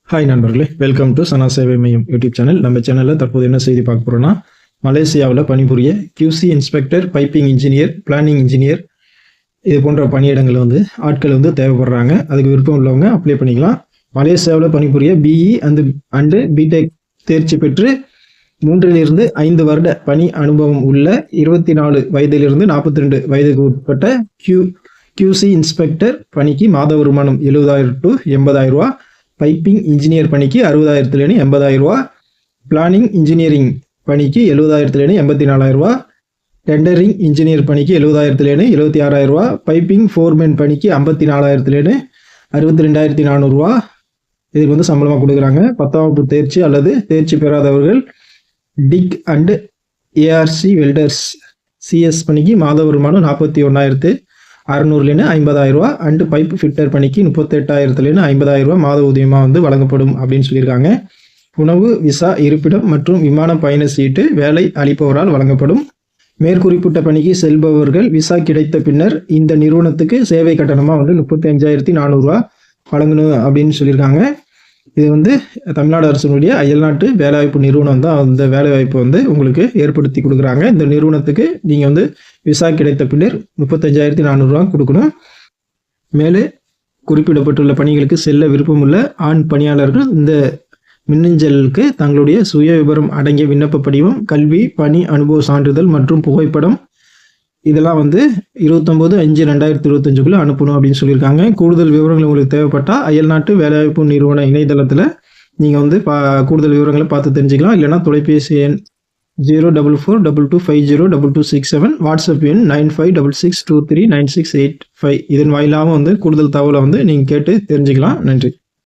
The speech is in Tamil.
ஹாய் நண்பர்களே, வெல்கம் டு சனா சேவை மையம் யூடியூப் சேனல். நம்ம சேனலில் தற்போது என்ன செய்தி பார்க்க போகிறோம்னா, மலேசியாவில் பணிபுரிய QC inspector, piping engineer, planning engineer இது போன்ற பணியிடங்கள் ஆட்கள் தேவைப்படுறாங்க. அதுக்கு விருப்பம் உள்ளவங்க அப்ளை பண்ணிக்கலாம். மலேசியாவில் பணிபுரிய BE அண்டு பிடெக் தேர்ச்சி பெற்று 3 to 5 வருட பணி அனுபவம் உள்ள 24 வயதிலிருந்து 42 வயதுக்கு உட்பட்ட QC இன்ஸ்பெக்டர் பணிக்கு மாத வருமானம் 70,000 to 80,000 ரூபா. பைப்பிங் இன்ஜினியர் பணிக்கு 60,000 80,000 ரூபா. பிளானிங் இன்ஜினியரிங் பணிக்கு 70,000 84,000 ரூபா. டெண்டரிங் இன்ஜினியர் பணிக்கு 70,000 76,000 ரூபா. பைப்பிங் ஃபோர்மேன் பணிக்கு 54,000 62,400 ரூபா. இதுக்கு சம்பளமாக கொடுக்குறாங்க. 10ஆம் வகுப்பு தேர்ச்சி அல்லது தேர்ச்சி பெறாதவர்கள் TIG and ARC welders CS பணிக்கு மாத வருமானம் 41,600 50,000 ரூபா. அண்டு பைப் ஃபிட்டர் பணிக்கு 38,000 50,000 ரூபா மாத ஊதியமாக வழங்கப்படும் அப்படின்னு சொல்லியிருக்காங்க. உணவு, விசா, இருப்பிடம் மற்றும் விமான பயண சீட்டு வேலை அளிப்பவரால் வழங்கப்படும். மேற்குறிப்பிட்ட பணிக்கு செல்பவர்கள் விசா கிடைத்த பின்னர் இந்த நிறுவனத்துக்கு சேவை கட்டணமாக 35,400 ரூபா வழங்கணும் அப்படின்னு சொல்லியிருக்காங்க. இது தமிழ்நாடு அரசினுடைய அயல்நாட்டு வேலைவாய்ப்பு நிறுவனம் தான் அந்த வேலைவாய்ப்பு உங்களுக்கு ஏற்படுத்தி கொடுக்குறாங்க. இந்த நிறுவனத்துக்கு நீங்கள் விசா கிடைத்த பின்னர் 35,400 ரூபா கொடுக்கணும். மேலே குறிப்பிடப்பட்டுள்ள பணிகளுக்கு செல்ல விருப்பமுள்ள ஆண் பணியாளர்கள் இந்த மின்னஞ்சலுக்கு தங்களுடைய சுய விவரம் அடங்கிய விண்ணப்ப படிவம், கல்வி, பணி அனுபவ சான்றிதழ் மற்றும் புகைப்படம் இதெல்லாம் 29/5/2025 அனுப்பணும் அப்படின்னு சொல்லியிருக்காங்க. கூடுதல் விவரங்கள் உங்களுக்கு தேவைப்பட்டால் அயல்நாட்டு வேலைவாய்ப்பு நிறுவன இணையதளத்தில் நீங்கள் கூடுதல் விவரங்களை பார்த்து தெரிஞ்சுக்கலாம். இல்லைனா தொலைபேசி எண் 042225022267, வாட்ஸ்அப் எண் 9566239685 இதன் வாயிலாக கூடுதல் தகவலை நீங்கள் கேட்டு தெரிஞ்சுக்கலாம். நன்றி.